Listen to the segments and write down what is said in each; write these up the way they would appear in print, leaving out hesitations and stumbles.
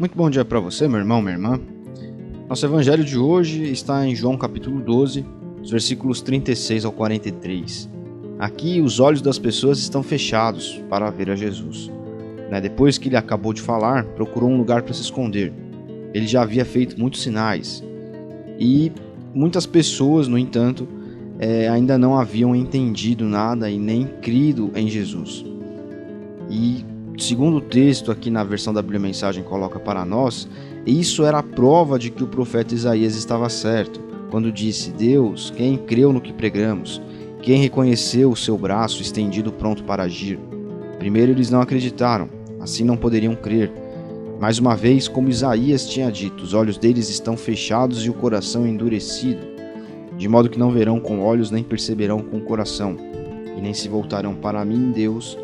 Muito bom dia para você, meu irmão, minha irmã. Nosso evangelho de hoje está em João capítulo 12, os versículos 36 ao 43. Aqui os olhos das pessoas estão fechados para ver a Jesus. Depois que ele acabou de falar, procurou um lugar para se esconder. Ele já havia feito muitos sinais e muitas pessoas, no entanto, ainda não haviam entendido nada e nem crido em Jesus. E segundo o texto aqui na versão da Bíblia Mensagem coloca para nós, isso era a prova de que o profeta Isaías estava certo, quando disse: Deus, quem creu no que pregamos, quem reconheceu o seu braço estendido pronto para agir. Primeiro eles não acreditaram, assim não poderiam crer. Mais uma vez, como Isaías tinha dito, os olhos deles estão fechados e o coração endurecido, de modo que não verão com olhos nem perceberão com o coração, e nem se voltarão para mim, Deus,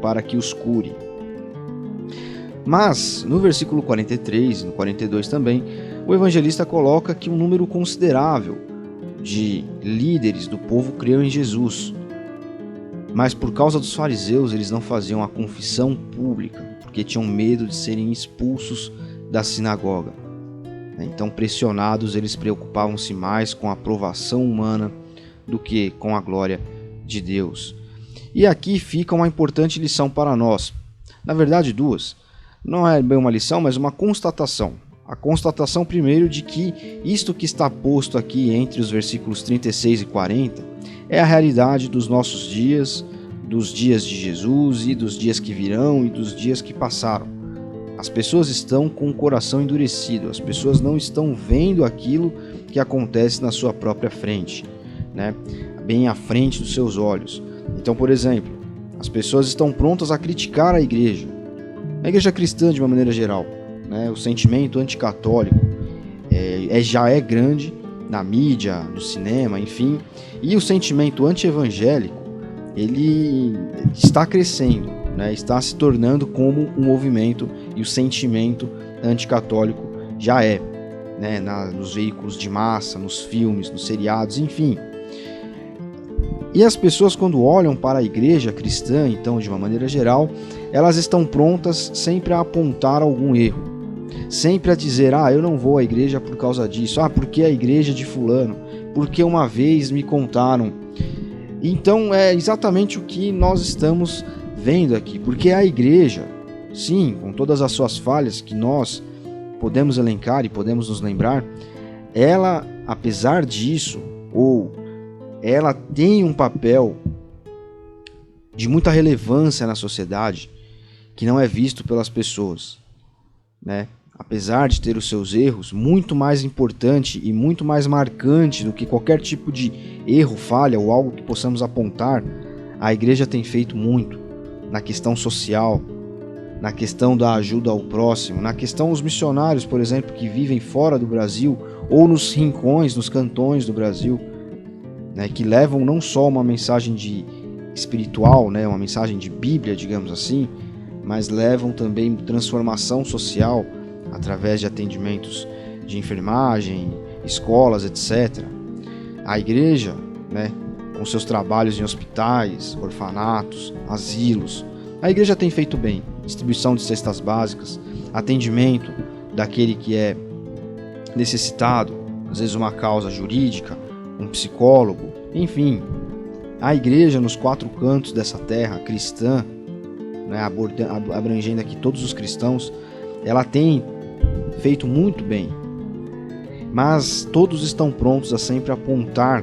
para que os cure. Mas, no versículo 43 e no 42 também, o evangelista coloca que um número considerável de líderes do povo creu em Jesus. Mas por causa dos fariseus, eles não faziam a confissão pública, porque tinham medo de serem expulsos da sinagoga. Então, pressionados, eles preocupavam-se mais com a aprovação humana do que com a glória de Deus. E aqui fica uma importante lição para nós. Na verdade, duas. Não é bem uma lição, mas uma constatação. A constatação, primeiro, de que isto que está posto aqui entre os versículos 36 e 40 é a realidade dos nossos dias, dos dias de Jesus e dos dias que virão e dos dias que passaram. As pessoas estão com o coração endurecido, as pessoas não estão vendo aquilo que acontece na sua própria frente, bem à frente dos seus olhos. Então, por exemplo, as pessoas estão prontas a criticar a igreja cristã de uma maneira geral. O sentimento anticatólico já é grande na mídia, no cinema, enfim, e o sentimento anti-evangélico ele está crescendo, está se tornando como um movimento, e o sentimento anticatólico já é, nos veículos de massa, nos filmes, nos seriados, enfim. E as pessoas, quando olham para a igreja cristã, então, de uma maneira geral, elas estão prontas sempre a apontar algum erro, sempre a dizer: eu não vou à igreja por causa disso, porque a igreja de fulano, porque uma vez me contaram. Então é exatamente o que nós estamos vendo aqui, porque a igreja, sim, com todas as suas falhas que nós podemos elencar e podemos nos lembrar, ela, apesar disso, ela tem um papel de muita relevância na sociedade que não é visto pelas pessoas, Apesar de ter os seus erros, muito mais importante e muito mais marcante do que qualquer tipo de erro, falha ou algo que possamos apontar, a igreja tem feito muito na questão social, na questão da ajuda ao próximo, na questão dos missionários, por exemplo, que vivem fora do Brasil ou nos rincões, nos cantões do Brasil, que levam não só uma mensagem espiritual, uma mensagem de Bíblia, digamos assim, mas levam também transformação social através de atendimentos de enfermagem, escolas, etc. A igreja, com seus trabalhos em hospitais, orfanatos, asilos, a igreja tem feito bem, distribuição de cestas básicas, atendimento daquele que é necessitado, às vezes uma causa jurídica, um psicólogo, enfim. A igreja nos quatro cantos dessa terra cristã, abrangendo aqui todos os cristãos, ela tem feito muito bem, mas todos estão prontos a sempre apontar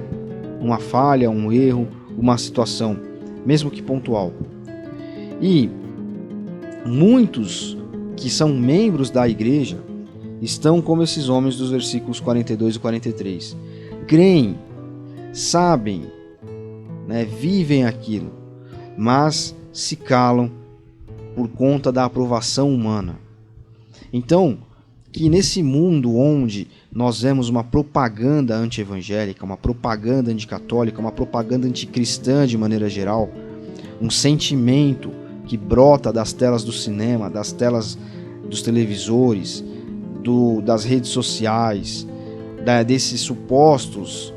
uma falha, um erro, uma situação, mesmo que pontual. E muitos que são membros da igreja estão como esses homens dos versículos 42 e 43. Creem, sabem, vivem aquilo, mas se calam por conta da aprovação humana. Então, que nesse mundo onde nós vemos uma propaganda anti-evangélica, uma propaganda anticatólica, uma propaganda anticristã de maneira geral, um sentimento que brota das telas do cinema, das telas dos televisores, das redes sociais, desses supostos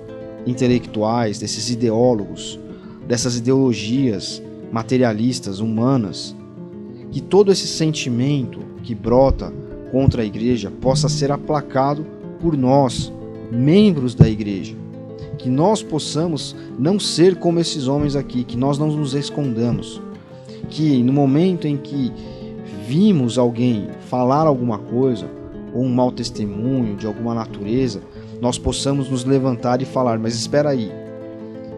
intelectuais, desses ideólogos, dessas ideologias materialistas, humanas, que todo esse sentimento que brota contra a igreja possa ser aplacado por nós, membros da igreja. Que nós possamos não ser como esses homens aqui, que nós não nos escondamos. Que no momento em que vimos alguém falar alguma coisa, ou um mau testemunho de alguma natureza, nós possamos nos levantar e falar, mas espera aí,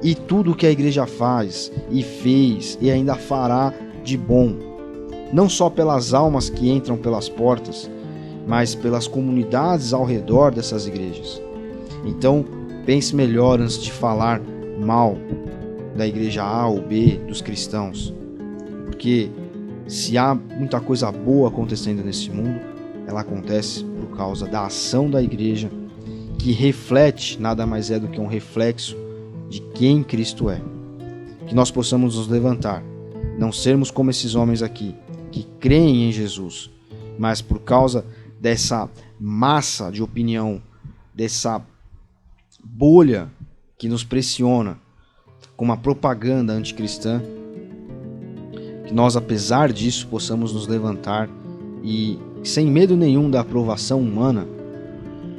e tudo o que a igreja faz, e fez, e ainda fará de bom, não só pelas almas que entram pelas portas, mas pelas comunidades ao redor dessas igrejas. Então, pense melhor antes de falar mal da igreja A ou B, dos cristãos, porque se há muita coisa boa acontecendo nesse mundo, ela acontece por causa da ação da igreja, que reflete, nada mais é do que um reflexo de quem Cristo é. Que nós possamos nos levantar, não sermos como esses homens aqui, que creem em Jesus, mas por causa dessa massa de opinião, dessa bolha que nos pressiona com uma propaganda anticristã, que nós, apesar disso, possamos nos levantar e, sem medo nenhum da aprovação humana,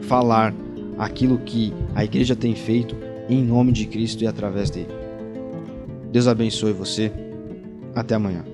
falar aquilo que a igreja tem feito em nome de Cristo e através dele. Deus abençoe você. Até amanhã.